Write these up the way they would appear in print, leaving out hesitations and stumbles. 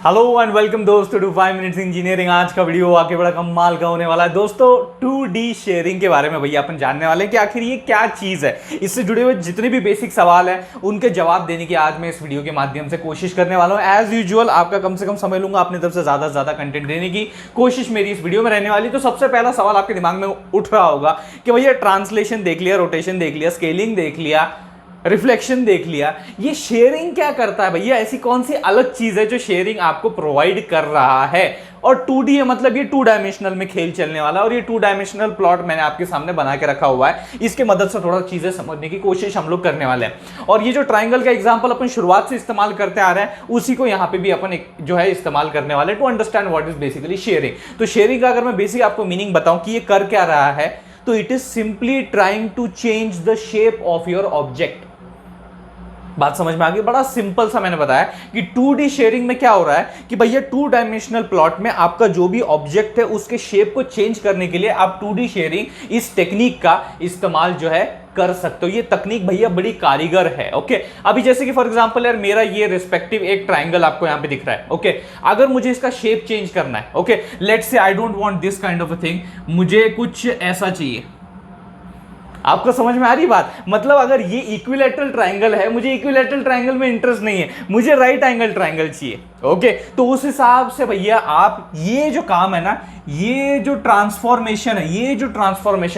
Hello and welcome दोस्तों to 5 minutes engineering. आज का वीडियो आके बड़ा कमाल का होने वाला है दोस्तों। 2D शेयरिंग के बारे में भैया अपन जानने वाले हैं कि आखिर ये क्या चीज़ है। इससे जुड़े हुए जितने भी बेसिक सवाल हैं उनके जवाब देने की आज मैं इस वीडियो के माध्यम से कोशिश करने वाला हूँ। एज यूजुअल आपका कम से कम समय लूंगा, अपनी तरफ से ज़्यादा से ज़्यादा कंटेंट देने की कोशिश मेरी इस वीडियो में रहने वाली। तो सबसे पहला सवाल आपके दिमाग में उठ रहा होगा कि भैया ट्रांसलेशन देख लिया, रोटेशन देख लिया, स्केलिंग देख लिया, रिफ्लेक्शन देख लिया, ये शेयरिंग क्या करता है भैया? ऐसी कौन सी अलग चीज है जो शेयरिंग आपको प्रोवाइड कर रहा है? और 2D है मतलब ये 2 डायमेंशनल में खेल चलने वाला है। और ये 2 डायमेंशनल प्लॉट मैंने आपके सामने बना के रखा हुआ है, इसके मदद से थोड़ा चीजें समझने की कोशिश हम लोग करने वाले हैं। और ये जो ट्राइंगल का एग्जांपल अपन शुरुआत से इस्तेमाल करते आ रहे हैं उसी को यहाँ पे भी अपन जो है इस्तेमाल करने वाले to understand what is basically shearing. तो शेयरिंग का अगर मैं बेसिक आपको मीनिंग बताऊं कि ये कर क्या रहा है, तो it is simply trying to change the shape of your object. बात समझ में आ गई? बड़ा सिंपल सा मैंने बताया कि 2D शेयरिंग में क्या हो रहा है कि भैया 2 डायमेंशनल प्लॉट में आपका जो भी ऑब्जेक्ट है उसके शेप को चेंज करने के लिए आप 2D शेयरिंग इस टेक्निक का इस्तेमाल जो है कर सकते हो। ये तकनीक भैया बड़ी कारीगर है। ओके, अभी जैसे कि फॉर एग्जांपल यार मेरा ये रिस्पेक्टिव एक ट्राइंगल आपको यहां पे दिख रहा है। ओके, अगर मुझे इसका शेप चेंज करना है, okay let's say I don't want this kind of a thing, मुझे कुछ ऐसा चाहिए। आपको समझ में आ रही बात? मतलब अगर ये इक्विलैटरल ट्राइंगल है, मुझे इक्विलैटरल ट्राइंगल में इंटरेस्ट नहीं है, मुझे राइट एंगल ट्राइंगल चाहिए। ओके, तो उस हिसाब से भैया आप ये जो काम है ना, ये जो ट्रांसफॉर्मेशन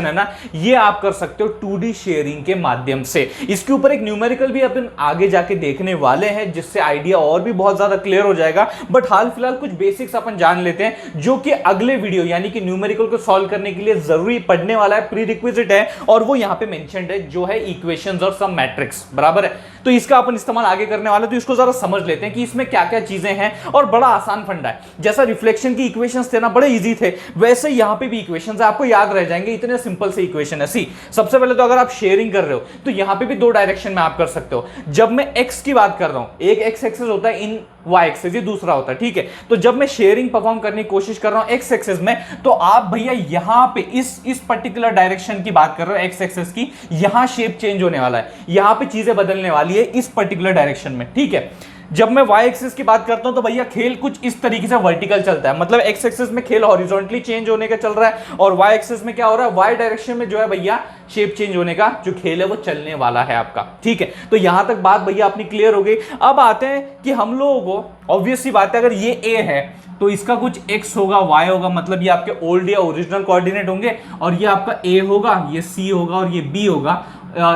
है ना, ये आप कर सकते हो 2D शेयरिंग के माध्यम से। इसके ऊपर एक न्यूमेरिकल भी अपन आगे जाके देखने वाले हैं जिससे आइडिया और भी बहुत ज्यादा क्लियर हो जाएगा। बट हाल फिलहाल कुछ बेसिक्स अपन जान लेते हैं जो कि अगले वीडियो यानी कि न्यूमेरिकल को सॉल्व करने के लिए जरूरी पढ़ने वाला है, प्री रिक्विजिट है, और वो यहां पे मेंशन्ड है जो है इक्वेशंस और सम मैट्रिक्स। बराबर है? तो इसका अपन इस्तेमाल आगे करने वाले, तो इसको जरा समझ लेते हैं कि इसमें क्या क्या चीजें हैं। और बड़ा आसान फंडा है। जैसा रिफ्लेक्शन की इक्वेशंस थे ना बड़े इजी थे, वैसे यहां पे भी इक्वेशंस आपको याद रह जाएंगे। इतने सिंपल से इक्वेशन है। सी सबसे पहले तो अगर आप शेयरिंग कर रहे हो तो यहां पे भी 2 डायरेक्शन में आप कर सकते हो। जब मैं एक्स की बात कर रहा हूं, एक एक्स एक्सिस होता है, इन वाई एक्सिस ये दूसरा होता है, ठीक है? तो जब मैं शेयरिंग परफॉर्म करने की कोशिश कर रहा हूं एक्स एक्सिस में, तो आप भैया यहां पे इस पर्टिकुलर डायरेक्शन की बात कर रहे हो एक्स एक्सिस की, यहां शेप चेंज होने वाला है, यहां पे चीजें बदलने वाली है इस पर्टिकुलर डायरेक्शन में, ठीक है? जब मैं y एक्सिस की बात करता हूं तो भैया खेल कुछ इस तरीके से वर्टिकल चलता है, मतलब x एक्सिस में खेल हॉरिजॉन्टली चेंज होने का चल रहा है, और y एक्सिस में क्या हो रहा है, y डायरेक्शन में जो है भैया शेप चेंज होने का जो खेल है वो चलने वाला है आपका, ठीक है? तो यहां तक बात भैया अपनी क्लियर हो गई। अब आते हैं कि हम लोगों को ऑब्वियस सी बात है, अगर ये a है तो इसका कुछ x होगा, y होगा, मतलब ये आपके ओल्ड या ओरिजिनल कोऑर्डिनेट होंगे, और ये आपका a होगा, ये c होगा और ये b होगा,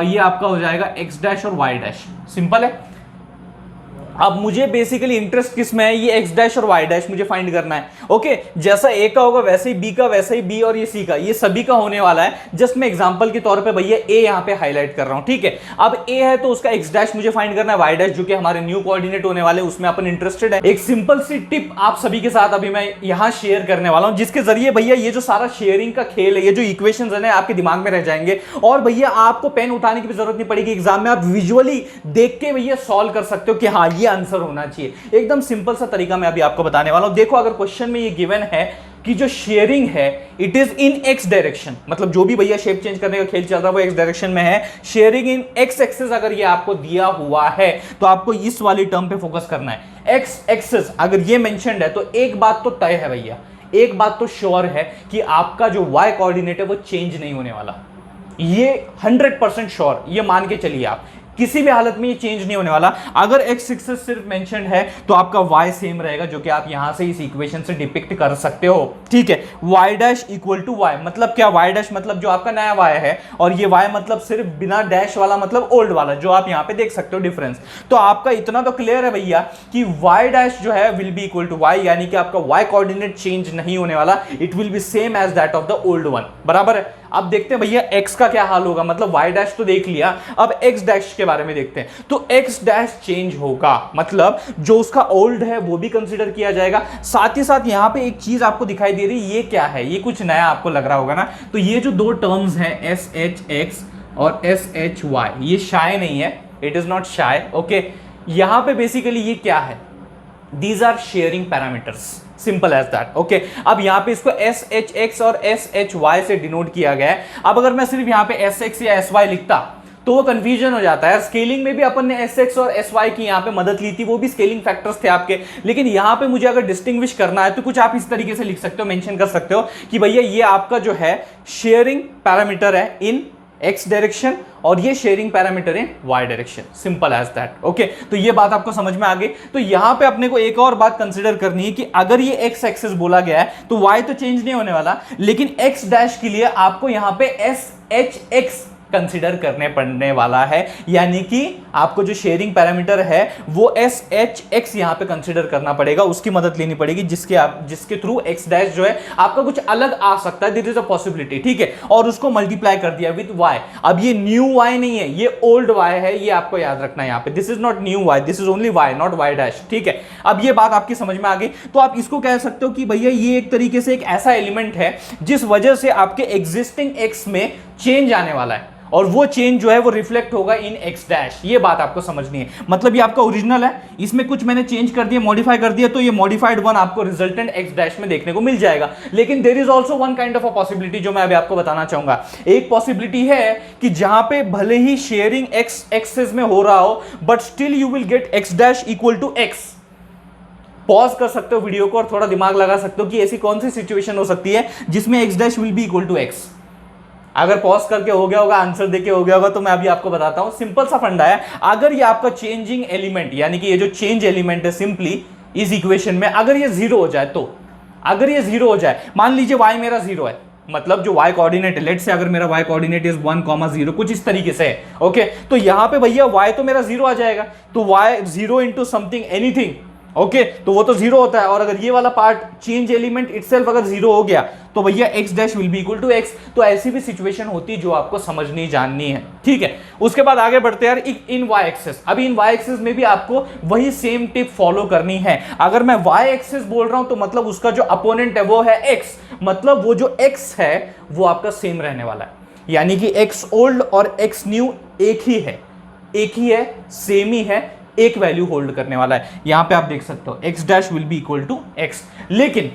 ये आपका हो जाएगा x डैश और y डैश। सिंपल है। अब मुझे बेसिकली इंटरेस्ट किस में है, ये एक्स डैश और वाई डैश मुझे फाइंड करना है। ओके, जैसा ए का होगा वैसे ही बी का, वैसे ही बी और ये सी का, ये सभी का होने वाला है। जस्ट मैं एग्जांपल के तौर पे भैया ए यहां पे हाईलाइट कर रहा हूं, ठीक है? अब ए है तो उसका एक्स डैश मुझे फाइंड करना है, वाई डैश जो कि हमारे न्यू कोऑर्डिनेट होने वाले उसमें अपन इंटरेस्टेड है। एक सिंपल सी टिप आप सभी के साथ अभी मैं यहां शेयर करने वाला हूं, जिसके जरिए भैया ये जो सारा शेयरिंग का खेल है, ये जो इक्वेशंस है आपके दिमाग में रह जाएंगे, और भैया आपको पेन उठाने की भी जरूरत नहीं पड़ेगी। एग्जाम में आप विजुअली देख के भैया सॉल्व कर सकते हो कि हाँ ये आंसर होना चाहिए। एकदम सिंपल सा तरीका मैं अभी आपको बताने वाला हूं। देखो, अगर क्वेश्चन में ये गिवन है कि जो शेयरिंग है it is in x direction, मतलब जो भी भैया शेप चेंज करने का खेल चल रहा है वो एक्स डायरेक्शन में है, शेयरिंग इन एक्स एक्सिस अगर ये आपको दिया हुआ है तो आपको इस वाली टर्म पे फोकस करना है। एक्स एक्सिस अगर ये मेंशन्ड है तो एक बात तो तय है भैया, एक बात तो श्योर है कि आपका जो वाई कोऑर्डिनेट है वो चेंज नहीं होने वाला। ये 100% श्योर, ये मान के चलिए आप, किसी भी हालत में ये चेंज नहीं होने वाला। अगर एक्स एक्सिस सिर्फ मेंशन्ड है तो आपका y सेम रहेगा, जो कि आप यहां से इस इक्वेशन से डिपिक्ट कर सकते हो, ठीक है? y dash equal to y, मतलब क्या? y डैश मतलब जो आपका नया y है, और ये y मतलब सिर्फ बिना डैश वाला, मतलब ओल्ड वाला, जो आप यहां पे देख सकते हो डिफरेंस। तो आपका इतना तो क्लियर है भैया कि y डैश जो है will be equal to y, यानी कि आपका y कोऑर्डिनेट चेंज नहीं होने वाला, it will be same as that of the old one. बराबर है? अब देखते हैं भैया x का क्या हाल होगा, मतलब y डैश तो देख लिया, अब x डैश के बारे में देखते हैं। तो x डैश चेंज होगा, मतलब जो उसका ओल्ड है वो भी कंसीडर किया जाएगा। साथ ही साथ यहां पे एक चीज आपको दिखाई दे रही है, ये क्या है? ये कुछ नया आपको लग रहा होगा ना, तो ये जो 2 टर्म्स हैं SHX और SHY, ये शाय नहीं है, it is not shy. Okay, यहां पे बेसिकली ये क्या है? These are shearing parameters, simple as that. Okay, अब यहां पे इसको SHX और SHY से डिनोट किया गया है। अब अगर मैं सिर्फ यहां पे SX या SY लिखता तो वो कंफ्यूजन हो जाता है। स्केलिंग में भी अपन ने एस एक्स और एस वाई की यहाँ पे मदद ली थी, वो भी स्केलिंग फैक्टर्स थे आपके, लेकिन यहाँ पे मुझे अगर डिस्टिंग्विश करना है तो कुछ आप इस तरीके से लिख सकते हो, मेंशन कर सकते हो कि भैया ये आपका जो है शेयरिंग पैरामीटर है इन एक्स डायरेक्शन और ये शेयरिंग पैरामीटर है Y direction, simple as that. Okay, तो ये बात आपको समझ में आ गई। तो यहां पे अपने को एक और बात कंसीडर करनी है कि अगर ये एक्स एक्सिस बोला गया है तो वाई तो चेंज नहीं होने वाला, लेकिन एक्स डैश के लिए आपको यहां पे एस एच एक्स कंसीडर करने पड़ने वाला है, यानी कि आपको जो शेयरिंग पैरामीटर है वो एस एच एक्स यहां पे कंसीडर करना पड़ेगा, उसकी मदद लेनी पड़ेगी, जिसके थ्रू एक्स डैश जो है आपका कुछ अलग आ सकता है, दिस इज अ पॉसिबिलिटी, ठीक है, और उसको मल्टीप्लाई कर दिया विद वाई। अब ये न्यू वाई नहीं है, ये ओल्ड वाई है, ये आपको याद रखना है यहाँ पे, this is not new Y, this is only Y, not Y dash, ठीक है। अब ये बात आपकी समझ में आ गई, तो आप इसको कह सकते हो कि भैया ये एक तरीके से एक ऐसा एलिमेंट है जिस वजह से आपके एग्जिस्टिंग एक्स में चेंज आने वाला है, और वो चेंज जो है वो रिफ्लेक्ट होगा इन एक्स डैश। ये बात आपको समझनी है, मतलब ये आपका ओरिजिनल है, इसमें कुछ मैंने चेंज कर दिया, मॉडिफाई कर दिया, तो ये मॉडिफाइड वन आपको रिजल्टेंट एक्स डैश में देखने को मिल जाएगा। लेकिन there is also one kind of a possibility जो मैं अभी आपको बताना चाहूंगा। एक पॉसिबिलिटी है कि जहां पे भले ही शेयरिंग एक्स एक्सिस में हो रहा हो but still you will get x dash equal to x. Pause कर सकते हो वीडियो को और थोड़ा दिमाग लगा सकते हो कि ऐसी कौन सी सिचुएशन हो सकती है जिसमें x dash will be equal to x. अगर पॉज करके हो गया होगा, आंसर देके हो गया होगा, तो मैं अभी आपको बताता हूं। सिंपल सा फंडा है, अगर ये आपका चेंजिंग एलिमेंट यानी कि ये जो चेंज एलिमेंट है सिंपली इस इक्वेशन में अगर ये जीरो हो जाए, तो अगर ये जीरो हो जाए, मान लीजिए y मेरा जीरो है, मतलब जो y कोऑर्डिनेट है, लेट्स से अगर मेरा y कोऑर्डिनेट इज 1,0 कुछ इस तरीके से है, ओके, तो यहां पे भैया y तो मेरा जीरो आ जाएगा, तो y 0 into something anything, okay, तो वो तो जीरो होता है, और अगर ये वाला पार्ट चेंज एलिमेंट इटसेल्फ अगर जीरो हो गया तो भैया x dash will be equal to x. तो ऐसी भी सिचुएशन होती है जो आपको समझनी जाननी है, ठीक है। उसके बाद आगे बढ़ते हैं इन वाई एक्सिस। अभी इन वाई एक्सिस में भी आपको वही सेम टिप फॉलो करनी है। अगर मैं वाई एक्सिस बोल रहा हूं तो मतलब उसका जो अपोनेंट है वो है एक्स, मतलब वो जो एक्स है वो आपका सेम रहने वाला है, यानी कि एक्स ओल्ड और एक्स न्यू एक ही है, सेम ही है, एक वैल्यू होल्ड करने वाला है। यहां पे आप देख सकते हो x dash will be equal to x, लेकिन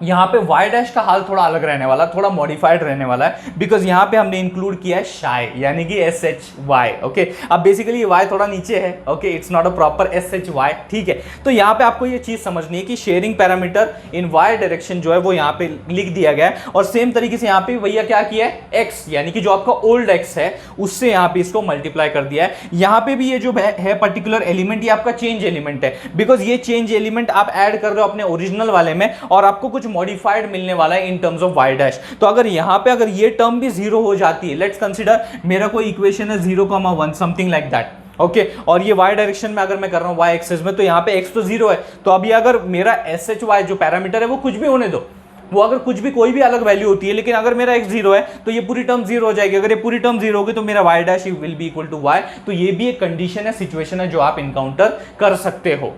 यहां पे y डैश का हाल थोड़ा अलग रहने वाला, थोड़ा मॉडिफाइड रहने वाला है, बिकॉज यहां पे हमने इंक्लूड किया है शाई यानी कि एस एच वाई, ओके। अब बेसिकली y थोड़ा नीचे है, okay, it's not a proper S H Y, ठीक है। तो यहां पे आपको ये चीज समझनी है कि शेयरिंग पैरामीटर इन y डायरेक्शन जो है वो यहां पे लिख दिया गया है, और सेम तरीके से यहां पे भैया क्या किया है, x यानी कि जो आपका ओल्ड x है उससे यहां पे इसको मल्टीप्लाई कर दिया है। यहां पे भी ये जो है पर्टिकुलर एलिमेंट ये आपका चेंज एलिमेंट है, बिकॉज ये चेंज एलिमेंट आप ऐड कर रहे हो अपने ओरिजिनल वाले में और आपको कुछ मॉडिफाइड मिलने वाला है in terms of y dash. तो अगर यहां पे अगर ये टर्म भी जीरो हो जाती है, लेट्स कंसीडर मेरा कोई इक्वेशन है 0,1 समथिंग लाइक दैट, ओके, और ये y डायरेक्शन में अगर मैं कर रहा हूं y एक्सिस में, तो यहां पे x तो जीरो है, तो अभी अगर मेरा SHY जो पैरामीटर है वो कुछ भी होने दो, वो अगर कुछ भी कोई भी अलग वैल्यू होती है, लेकिन अगर मेरा x जीरो है तो ये पूरी टर्म जीरो हो जाएगी। अगर ये पूरी टर्म जीरो होगी तो मेरा y dash will be equal to y। तो ये भी एक कंडीशन है, सिचुएशन है जो आप इनकाउंटर कर सकते हो।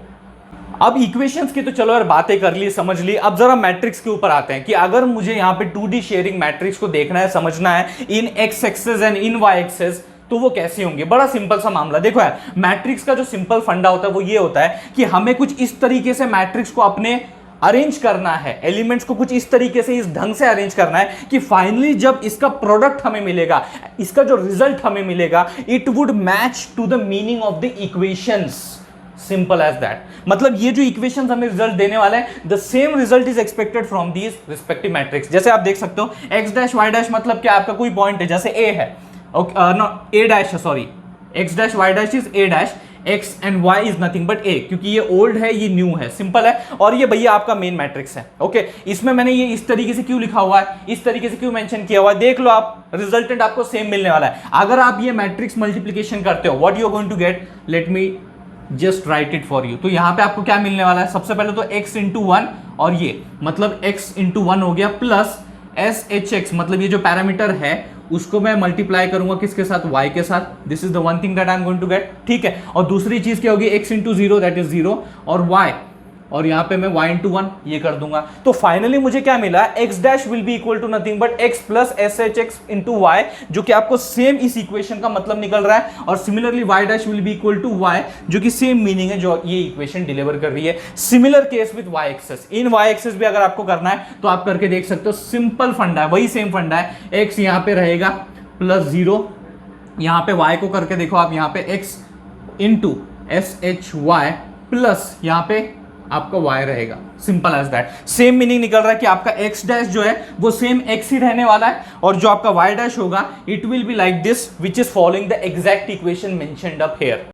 अब इक्वेशंस की तो चलो यार बातें कर ली, समझ ली, अब जरा मैट्रिक्स के ऊपर आते हैं कि अगर मुझे यहाँ पे 2D शेयरिंग मैट्रिक्स को देखना है, समझना है इन x axis and in y axis, तो वो कैसे होंगे। बड़ा सिंपल सा मामला, देखो यार मैट्रिक्स का जो सिंपल फंडा होता है वो ये होता है कि हमें कुछ इस तरीके से मैट्रिक्स को अपने अरेंज करना है, एलिमेंट्स को कुछ इस तरीके से इस ढंग से अरेंज करना है कि फाइनली जब इसका प्रोडक्ट हमें मिलेगा, इसका जो रिजल्ट हमें मिलेगा, it would match to the meaning of the equations, simple as that. मतलब ये जो इक्वेशंस हमें रिजल्ट देने वाले हैं, the same result is expected from these respective matrix. जैसे आप देख सकते हो एक्स डैश वाई डैश मतलब क्या, आपका कोई पॉइंट है, जैसे ए है, ए डैश है, sorry, X dash Y dash is A dash, X and Y is nothing but A, क्योंकि ये ओल्ड है ये न्यू है, सिंपल है। और ये भैया आपका मेन मैट्रिक्स है, ओके। इसमें मैंने ये इस तरीके से क्यों लिखा हुआ है, इस तरीके से क्यों मेंशन किया हुआ है, देख लो आप, रिजल्टेंट आपको सेम मिलने वाला है। अगर आप ये मैट्रिक्स मल्टीप्लीकेशन करते हो, what you are going to get, let me just write it for you. तो यहां पे आपको क्या मिलने वाला है, सबसे पहले तो x इंटू 1, और ये मतलब x इंटू 1 हो गया, प्लस SHX मतलब ये जो पैरामीटर है उसको मैं मल्टीप्लाई करूंगा किसके साथ, y के साथ। This is the one thing that I am going to get, ठीक है। और दूसरी चीज क्या होगी, x इंटू 0 दैट इज 0, और y, और यहां पे मैं y इंटू 1 ये कर दूंगा। तो फाइनली मुझे क्या मिला, x dash will be equal to nothing but x plus SHX into y, जो कि आपको सेम इस इक्वेशन का मतलब निकल रहा है। और similarly y dash will be equal to y, जो कि सेम मीनिंग है जो ये इक्वेशन डिलीवर कर रही है। Similar case with y axis, in y axis भी अगर आपको करना है तो आप करके देख सकते हो, सिंपल फंडा है, वही सेम फंडा है। x यहां पे रहेगा प्लस 0, यहाँ पे y को करके देखो आप, यहाँ पे x into S H Y plus यहाँ पे आपका y रहेगा, simple as that. Same meaning निकल रहा है कि आपका x डैश जो है वो सेम x ही रहने वाला है, और जो आपका y डैश होगा it will be like this, which is following the exact equation mentioned up here.